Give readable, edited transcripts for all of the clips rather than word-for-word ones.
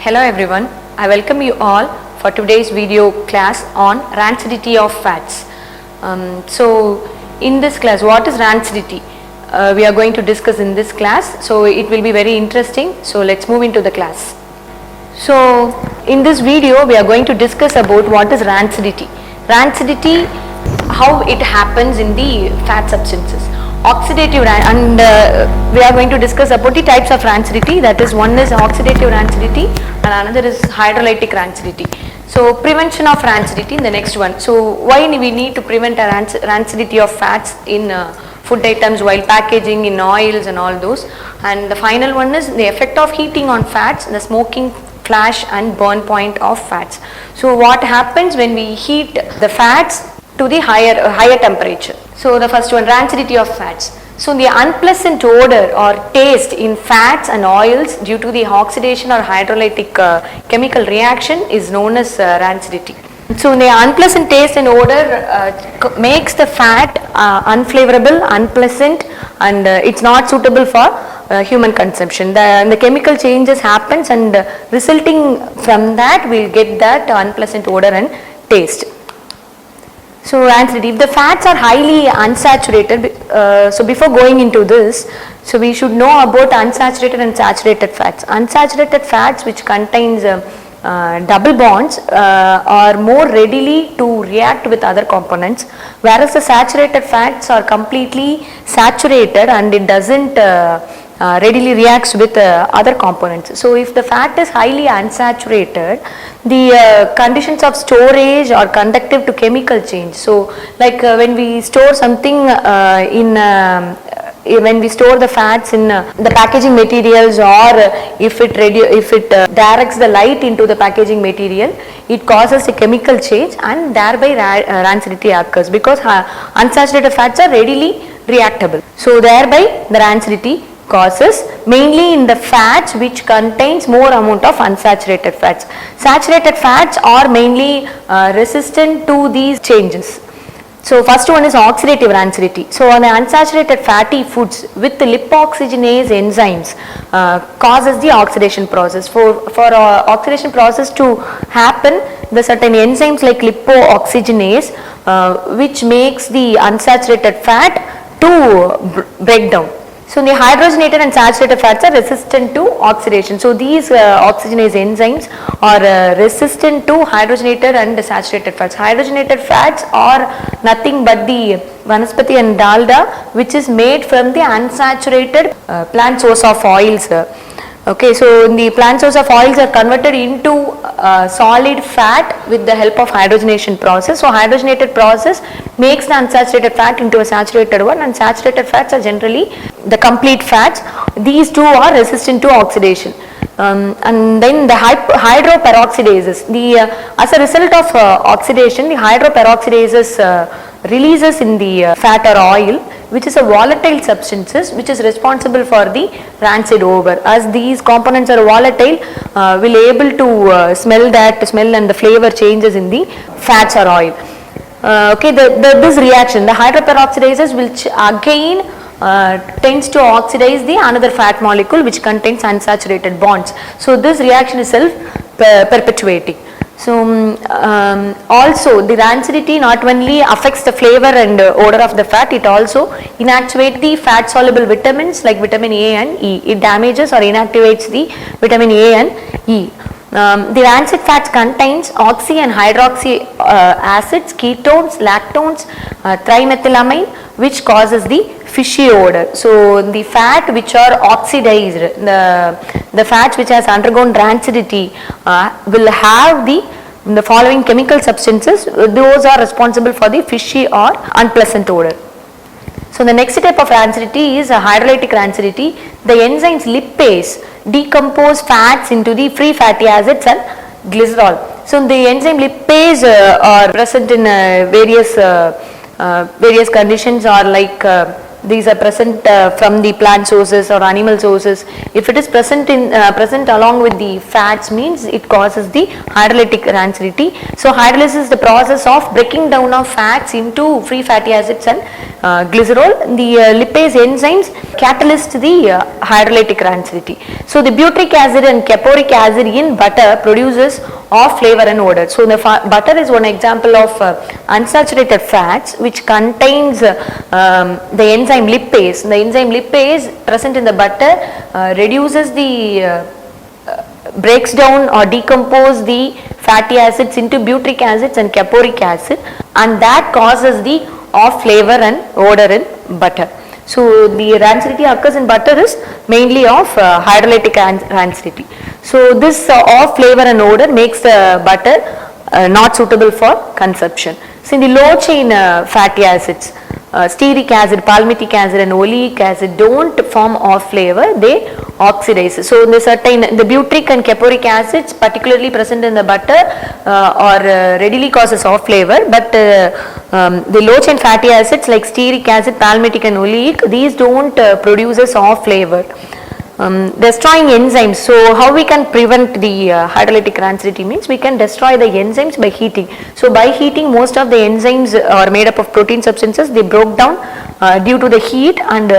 Hello everyone, I welcome you all for today's video class on rancidity of fats. So in this class, what is rancidity? We are going to discuss in this class, so it will be very interesting. So let's move into the class. So in this video we are going to discuss about what is rancidity. Rancidity, how it happens in the fat substances. Oxidative and we are going to discuss about the types of rancidity, that is, one is oxidative rancidity and another is hydrolytic rancidity. So prevention of rancidity in the next one. So why we need to prevent a rancidity of fats in food items while packaging, in oils and all those. And the final one is the effect of heating on fats, the smoking, flash and burn point of fats. So what happens when we heat the fats to the higher temperature? So the first one, rancidity of fats. So the unpleasant odor or taste in fats and oils due to the oxidation or hydrolytic chemical reaction is known as rancidity. So the unpleasant taste and odor makes the fat unflavorable, unpleasant, and it's not suitable for human consumption. The chemical changes happens, and resulting from that we'll get that unpleasant odor and taste. So rancidity, if the fats are highly unsaturated, so before going into this, so we should know about unsaturated and saturated fats. Unsaturated fats which contains double bonds are more readily to react with other components, whereas the saturated fats are completely saturated and it doesn't readily reacts with other components. So if the fat is highly unsaturated, the conditions of storage are conductive to chemical change. So like when we store something when we store the fats in the packaging materials, or if it directs the light into the packaging material, it causes a chemical change and thereby rancidity occurs, because unsaturated fats are readily reactable. So thereby the rancidity causes mainly in the fats which contains more amount of unsaturated fats. Saturated fats are mainly resistant to these changes. So first one is oxidative rancidity. So on the unsaturated fatty foods with the lipoxygenase enzymes causes the oxidation process. For oxidation process to happen, the certain enzymes like lipooxygenase which makes the unsaturated fat to break down. So the hydrogenated and saturated fats are resistant to oxidation. So these oxygenase enzymes are resistant to hydrogenated and saturated fats. Hydrogenated fats are nothing but the vanaspati and dalda, which is made from the unsaturated plant source of oils. Okay, so the plant source of oils are converted into solid fat with the help of hydrogenation process. So hydrogenated process makes the unsaturated fat into a saturated one, and saturated fats are generally the complete fats. These two are resistant to oxidation. And then the hydroperoxidases, as a result of oxidation, the hydroperoxidases releases in the fat or oil, which is a volatile substances which is responsible for the rancid odor. As these components are volatile, will able to smell and the flavor changes in the fats or oil. Okay, this reaction, the hydroperoxidases which again tends to oxidize the another fat molecule which contains unsaturated bonds. So this reaction is self-perpetuating. So also the rancidity not only affects the flavor and odor of the fat, it also inactivates the fat soluble vitamins like vitamin A and E. It damages or inactivates the vitamin A and E. The rancid fats contains oxy and hydroxy acids, ketones, lactones, trimethylamine, which causes the fishy odor. So the fat which are oxidized, the fats which has undergone rancidity will have the following chemical substances. Those are responsible for the fishy or unpleasant odor. So the next type of rancidity is a hydrolytic rancidity. The enzymes lipase decompose fats into the free fatty acids and glycerol. So the enzyme lipase are present in various conditions, or like these are present from the plant sources or animal sources. If it is present along with the fats, means it causes the hydrolytic rancidity. So hydrolysis is the process of breaking down of fats into free fatty acids and glycerol, the lipase enzymes catalyst the hydrolytic rancidity. So the butyric acid and caporic acid in butter produces off flavor and odor. So the butter is one example of unsaturated fats which contains the enzyme lipase. The enzyme lipase present in the butter reduces the breaks down or decompose the fatty acids into butyric acids and caporic acid, and that causes the off flavor and odor in butter. So the rancidity occurs in butter is mainly of hydrolytic rancidity. So this off flavor and odor makes the butter not suitable for consumption. So in the low chain fatty acids, stearic acid, palmitic acid and oleic acid don't form off flavor, they oxidize. So in the butyric and caporic acids particularly present in the butter or readily causes off flavor, but the low chain fatty acids like stearic acid, palmitic and oleic, these don't produces off flavor. Destroying enzymes. So how we can prevent the hydrolytic rancidity means we can destroy the enzymes by heating. So by heating, most of the enzymes are made up of protein substances, they broke down due to the heat, and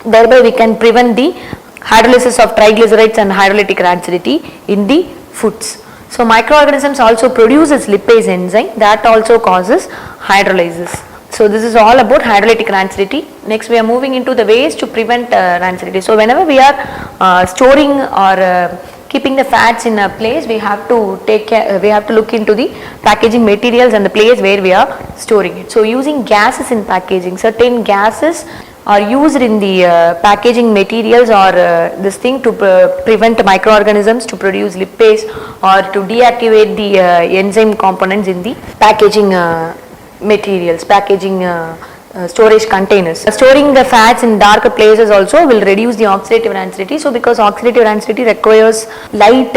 thereby we can prevent the hydrolysis of triglycerides and hydrolytic rancidity in the foods. So microorganisms also produces lipase enzyme that also causes hydrolysis. So this is all about hydrolytic rancidity. Next we are moving into the ways to prevent rancidity. So whenever we are storing or keeping the fats in a place, we have to take care, we have to look into the packaging materials and the place where we are storing it. So using gases in packaging, certain gases are used in the packaging materials or this thing to prevent microorganisms to produce lipase or to deactivate the enzyme components in the packaging materials, packaging storage containers. Storing the fats in darker places also will reduce the oxidative rancidity. So because oxidative rancidity requires light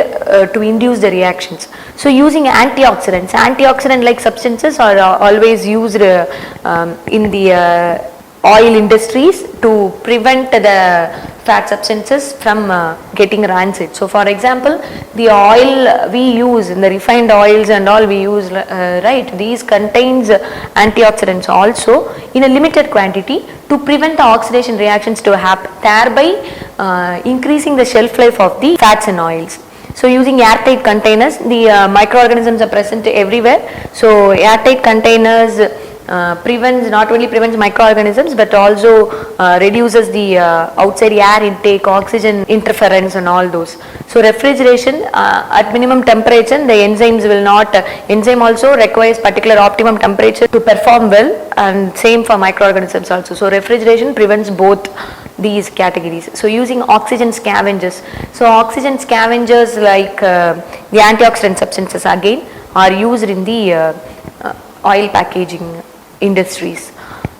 to induce the reactions. So using antioxidants, antioxidant like substances are always used in the oil industries to prevent the fat substances from getting rancid. So for example, the oil we use in the refined oils and all we use, right, these contains antioxidants also in a limited quantity to prevent the oxidation reactions to happen, thereby increasing the shelf life of the fats and oils. So using airtight containers, the microorganisms are present everywhere. So airtight containers not only prevents microorganisms but also reduces the outside air intake, oxygen interference and all those. So refrigeration at minimum temperature, the enzymes will not, enzyme also requires particular optimum temperature to perform well, and same for microorganisms also. So refrigeration prevents both these categories. So using oxygen scavengers. So oxygen scavengers like the antioxidant substances again are used in the oil packaging industries.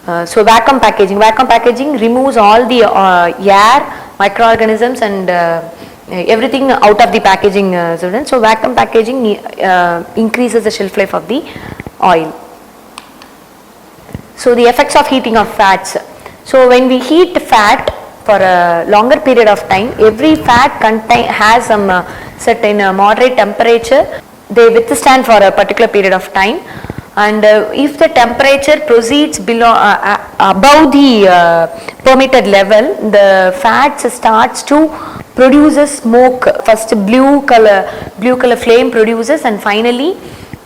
So vacuum packaging removes all the air, microorganisms and everything out of the packaging. So vacuum packaging increases the shelf life of the oil. So the effects of heating of fats. So when we heat fat for a longer period of time, every fat has some certain moderate temperature. They withstand for a particular period of time. And if the temperature proceeds below above the permitted level, the fat starts to produce a smoke. First blue color flame produces, and finally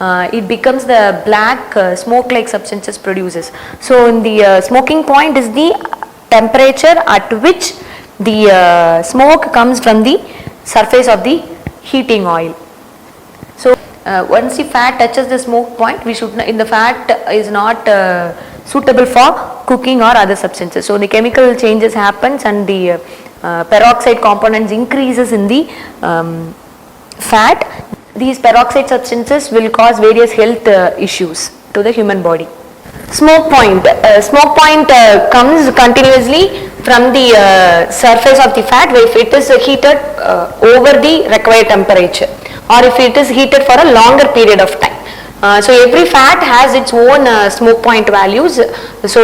it becomes the black smoke like substances produces. So in the smoking point is the temperature at which the smoke comes from the surface of the heating oil. So once the fat touches the smoke point, we should the fat is not suitable for cooking or other substances. So the chemical changes happens and the peroxide components increases in the fat. These peroxide substances will cause various health issues to the human body. Smoke point. Smoke point comes continuously from the surface of the fat if it is heated over the required temperature, or if it is heated for a longer period of time. So every fat has its own smoke point values. So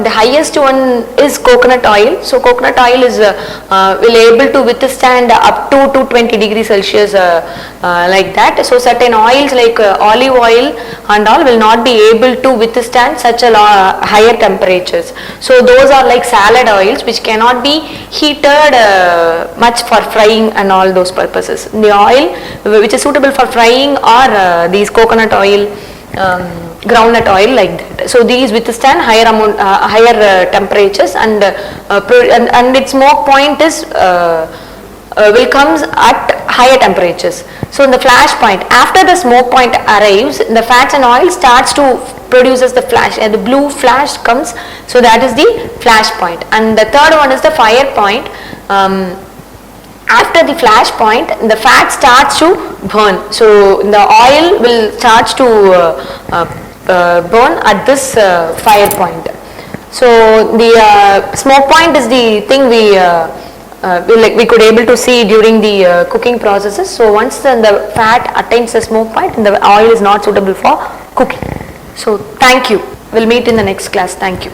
the highest one is coconut oil. So coconut oil is will able to withstand up to 220 degrees Celsius like that. So certain oils like olive oil and all will not be able to withstand such a higher temperatures. So those are like salad oils which cannot be heated much for frying and all those purposes. The oil which is suitable for frying are these coconut oil, groundnut oil like that. So these withstand higher amount, higher temperatures, and its smoke point is will comes at higher temperatures. So in the flash point, after the smoke point arrives, the fats and oil starts to produces the flash, and the blue flash comes. So that is the flash point. And the third one is the fire point. After the flash point, the fat starts to burn. So the oil will start to burn at this fire point. So the smoke point is the thing we could able to see during the cooking processes. So once the fat attains the smoke point, the oil is not suitable for cooking. So thank you. We'll meet in the next class. Thank you.